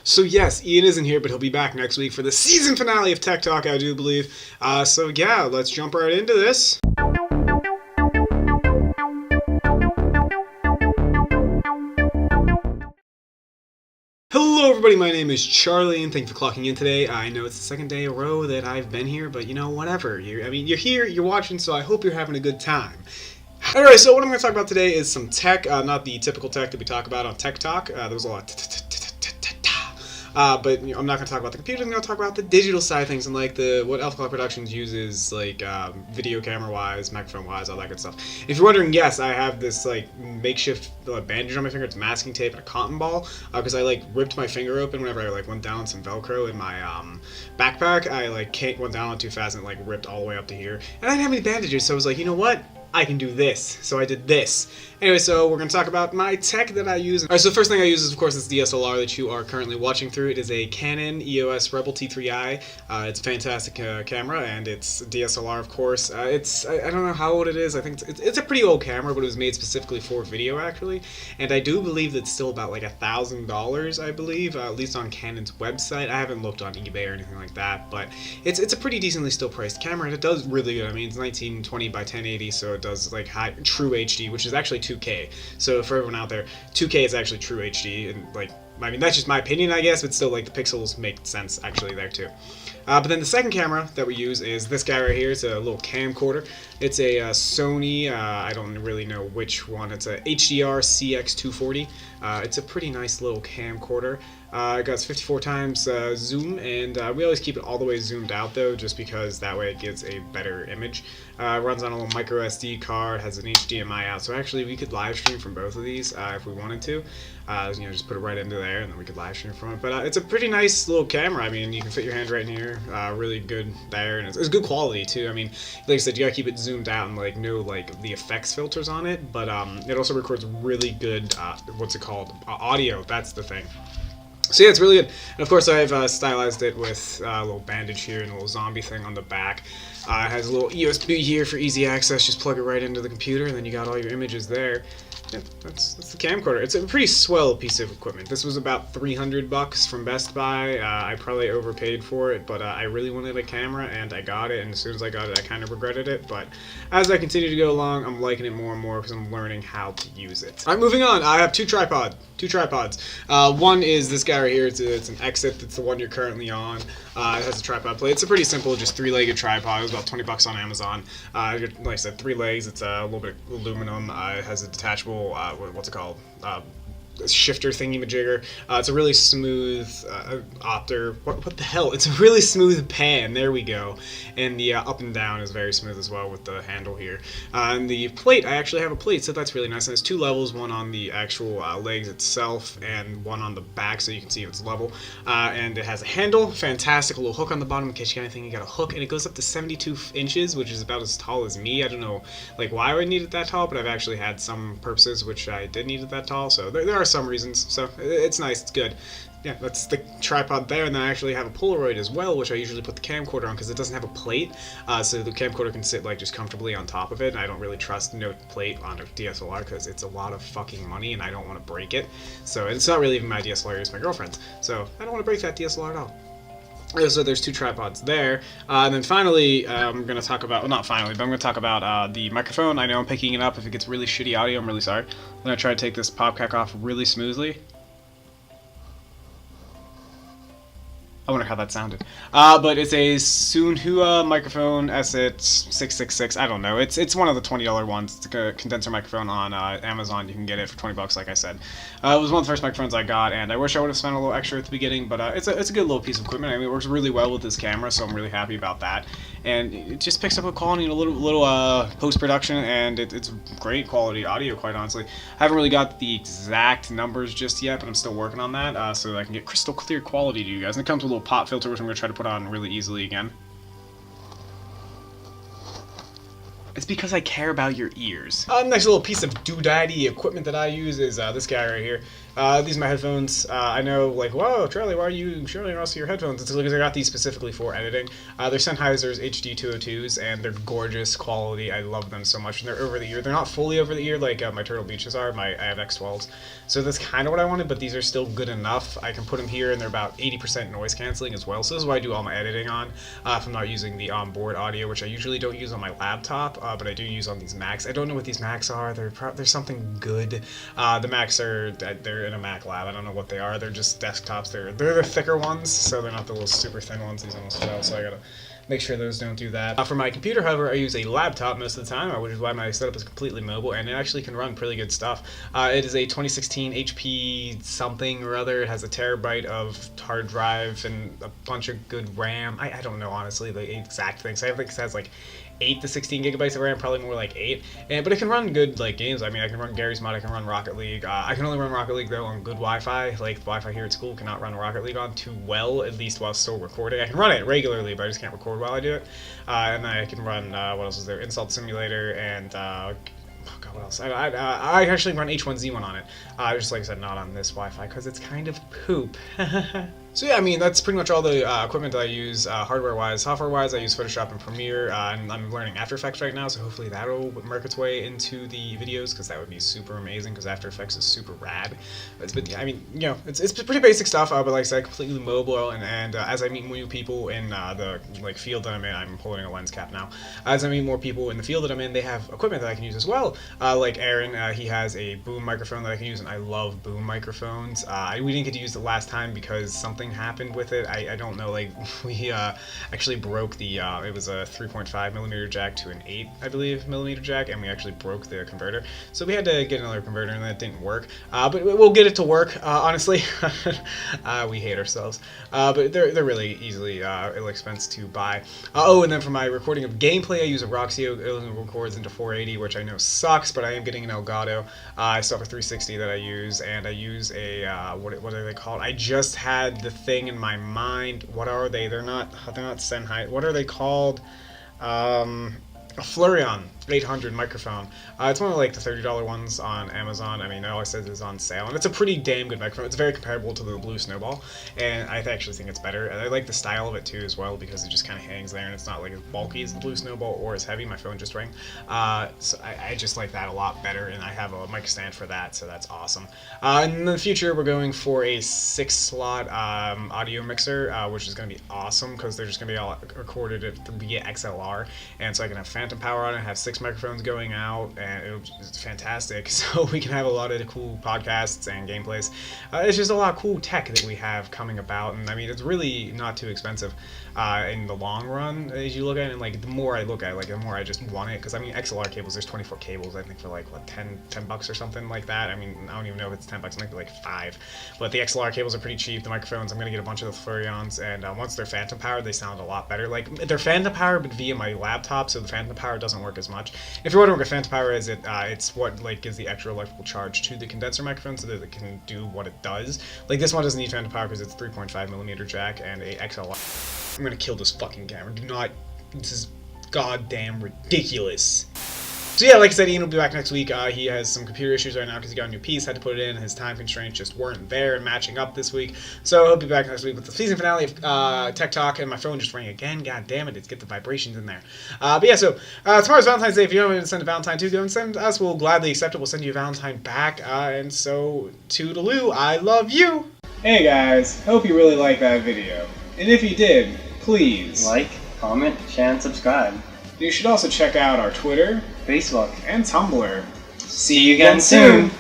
So yes, Ian isn't here, but he'll be back next week for the season finale of Tech Talk, I do believe. So yeah, let's jump right into this. Hello everybody, my name is Charlie, and thank you for clocking in today. I know it's the second day in a row that I've been here, but you know, whatever. You're here, you're watching, so I hope you're having a good time. Alright, so what I'm going to talk about today is some tech, not the typical tech that we talk about on Tech Talk. There was a lot but I'm not going to talk about the computer. I'm going to talk about the digital side of things and like what Alpha Cloud Productions uses, like video camera wise, microphone wise, all that good stuff. If you're wondering, yes, I have this like makeshift bandage on my finger. It's masking tape and a cotton ball because I like ripped my finger open whenever I like went down on some Velcro in my backpack. I like went down on too fast and it, like ripped all the way up to here, and I didn't have any bandages, so I was like, you know what? I can do this. So I did this. Anyway, so we're going to talk about my tech that I use. Alright, so the first thing I use is, of course, this DSLR that you are currently watching through. It is a Canon EOS Rebel T3i. It's a fantastic camera, and it's DSLR, of course. I don't know how old it is. I think it's a pretty old camera, but it was made specifically for video, actually. And I do believe it's still about like $1,000, I believe, at least on Canon's website. I haven't looked on eBay or anything like that, but it's a pretty decently still priced camera, and it does really good. I mean, it's 1920 by 1080, so it does like high true HD, which is actually 2K. So for everyone out there, 2K is actually true HD, and like, I mean, that's just my opinion, I guess, but still, like, the pixels make sense actually there too. But then the second camera that we use is this guy right here. It's a little camcorder. It's a Sony, I don't really know which one. It's a HDR CX240. It's a pretty nice little camcorder. It got 54 times zoom, and we always keep it all the way zoomed out though, just because that way it gives a better image. Runs on a little micro SD card, has an HDMI out, so actually we could live stream from both of these if we wanted to. You know, just put it right into there, and then we could live stream from it. But it's a pretty nice little camera. I mean, you can fit your hand right in here. Really good there, and it's good quality too. I mean, like I said, you gotta keep it zoomed out and like no like the effects filters on it. But it also records really good what's it called? Audio. That's the thing. So yeah, it's really good. And of course, I've stylized it with a little bandage here and a little zombie thing on the back. It has a little USB here for easy access. Just plug it right into the computer, and then you got all your images there. Yeah, that's the camcorder. It's a pretty swell piece of equipment. This was about $300 from Best Buy. I probably overpaid for it, but I really wanted a camera, and I got it. And as soon as I got it, I kind of regretted it. But as I continue to go along, I'm liking it more and more because I'm learning how to use it. All right, moving on. I have two tripods. One is this guy right here. It's an Exit. It's the one you're currently on. It has a tripod plate. It's a pretty simple, just three-legged tripod. It was about $20 on Amazon. Like I said, 3 legs. It's a little bit of aluminum. It has a detachable, what's it called? Shifter thingy-majigger. It's a really smooth opter. What the hell? It's a really smooth pan. There we go. And the up and down is very smooth as well with the handle here. And the plate, I actually have a plate, so that's really nice. And it's 2 levels, one on the actual legs itself and one on the back, so you can see it's level. And it has a handle, fantastic, a little hook on the bottom in case you got anything. You got a hook, and it goes up to 72 inches, which is about as tall as me. I don't know like why I would need it that tall, but I've actually had some purposes which I did need it that tall, so there are some reasons, so it's nice, it's good. Yeah, that's the tripod there, and then I actually have a Polaroid as well, which I usually put the camcorder on because it doesn't have a plate, so the camcorder can sit like just comfortably on top of it, and I don't really trust no plate on a DSLR because it's a lot of fucking money and I don't want to break it. So it's not really even my DSLR, it's my girlfriend's, so I don't want to break that DSLR at all. So there's 2 tripods there, and then finally, I'm going to talk about, well, not finally, but I'm going to talk about the microphone. I know I'm picking it up. If it gets really shitty audio, I'm really sorry. I'm going to try to take this pop cap off really smoothly. I wonder how that sounded. But it's a Sunhua microphone S666. I don't know. It's one of the $20 ones. It's a condenser microphone on Amazon. You can get it for $20, like I said. It was one of the first microphones I got, and I wish I would have spent a little extra at the beginning, but it's a good little piece of equipment. I mean, it works really well with this camera, so I'm really happy about that. And it just picks up a quality and a little post-production, and it's great quality audio, quite honestly. I haven't really got the exact numbers just yet, but I'm still working on that, so that I can get crystal clear quality to you guys. And it comes with a little pop filter, which I'm going to try to put on really easily again. It's because I care about your ears. Nice little piece of doodaddy equipment that I use is this guy right here. These are my headphones. I know, like, whoa, Charlie, why are you showing us your headphones? It's because I got these specifically for editing. They're Sennheiser's HD 202s, and they're gorgeous quality. I love them so much, and they're over the ear. They're not fully over the ear like my Turtle Beaches are. I have X12s, so that's kind of what I wanted, but these are still good enough. I can put them here, and they're about 80% noise canceling as well, so this is what I do all my editing on. If I'm not using the onboard audio, which I usually don't use on my laptop, but I do use on these Macs. I don't know what these Macs are. They're something good. The Macs they're in a Mac lab. I don't know what they are. They're just desktops. They're the thicker ones, so they're not the little super thin ones. These almost fell, so I gotta make sure those don't do that. For my computer, however, I use a laptop most of the time, which is why my setup is completely mobile, and it actually can run pretty good stuff. It is a 2016 HP something or other. It has a terabyte of hard drive and a bunch of good RAM. I don't know, honestly, the exact things. I think it has like 8 to 16 gigabytes of RAM, probably more like 8. But it can run good like games. I mean, I can run Garry's Mod, I can run Rocket League. I can only run Rocket League though on good Wi-Fi. Like the Wi-Fi here at school cannot run Rocket League on too well, at least while still recording. I can run it regularly, but I just can't record while I do it. And then I can run what else is there? Insult Simulator and oh God, what else? I actually run H1Z1 on it. Just like I said, not on this Wi-Fi because it's kind of poop. So yeah, I mean, that's pretty much all the equipment that I use hardware-wise. Software-wise, I use Photoshop and Premiere, and I'm learning After Effects right now, so hopefully that'll work its way into the videos, because that would be super amazing, because After Effects is super rad. But I mean, you know, it's pretty basic stuff, but like I said, completely mobile, and as I meet new people in the like field that I'm in, I'm holding a lens cap now. As I meet more people in the field that I'm in, they have equipment that I can use as well. Like Aaron, he has a boom microphone that I can use, and I love boom microphones. We didn't get to use it last time because something happened with it. I don't know, like we actually broke the it was a 3.5 millimeter jack to an 8, I believe, millimeter jack, and we actually broke the converter, so we had to get another converter, and that didn't work, but we'll get it to work. Honestly, we hate ourselves, but they're really easily inexpensive to buy. Oh, and then for my recording of gameplay, I use a Roxio. It only records into 480, which I know sucks, but I am getting an Elgato. I still have a 360 that I use, and I use a what are they called? I just had the thing in my mind. What are they? They're not Sennheiser. What are they called? A Fleurion 800 microphone. It's one of like the $30 ones on Amazon. I mean, it always says it's on sale, and it's a pretty damn good microphone. It's very comparable to the Blue Snowball, and I actually think it's better. And I like the style of it too as well, because it just kind of hangs there, and it's not like as bulky as the Blue Snowball or as heavy. My phone just rang, so I just like that a lot better, and I have a mic stand for that, so that's awesome. In the future, we're going for a 6-slot audio mixer, which is going to be awesome, because they're just going to be all recorded via XLR, and so I can have phantom power on it, have 6 microphones going out, and it's fantastic. So we can have a lot of cool podcasts and gameplays. It's just a lot of cool tech that we have coming about, and I mean, it's really not too expensive in the long run as you look at it. And like the more I look at it, like the more I just want it, because I mean, XLR cables, there's 24 cables, I think, for like what, 10 bucks or something like that. I mean, I don't even know if it's 10 bucks, it might be like 5, but the XLR cables are pretty cheap. The microphones, I'm gonna get a bunch of the Fleurions, and once they're phantom powered, they sound a lot better. Like they're phantom powered, but via my laptop, so the phantom power doesn't work as much. If you're wondering what phantom power is, it's what like gives the extra electrical charge to the condenser microphone so that it can do what it does. Like this one doesn't need phantom power because it's 3.5 millimeter jack and a XLR. I'm gonna kill this fucking camera. Do not. This is goddamn ridiculous. So yeah, like I said, Ian will be back next week. He has some computer issues right now because he got a new piece, had to put it in. His time constraints just weren't there and matching up this week. So he'll be back next week with the season finale of Tech Talk, and my phone just rang again. God damn it, it's get the vibrations in there. But yeah, so tomorrow's Valentine's Day. If you don't want to send a Valentine to, go and send us. We'll gladly accept it. We'll send you a Valentine back. And so, toodaloo, I love you. Hey guys, hope you really liked that video. And if you did, please like, comment, share, and subscribe. You should also check out our Twitter, Facebook, and Tumblr. See you again soon!